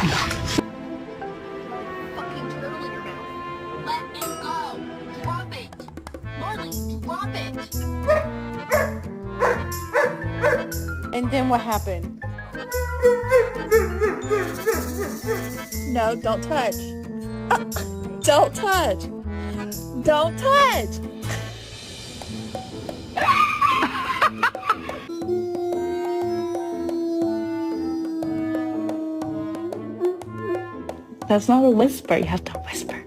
Fucking turtle in your mouth. Let it go. Drop it. Marley, drop it. And then what happened? No, don't touch. Don't touch. Don't touch. That's not a whisper. You have to whisper.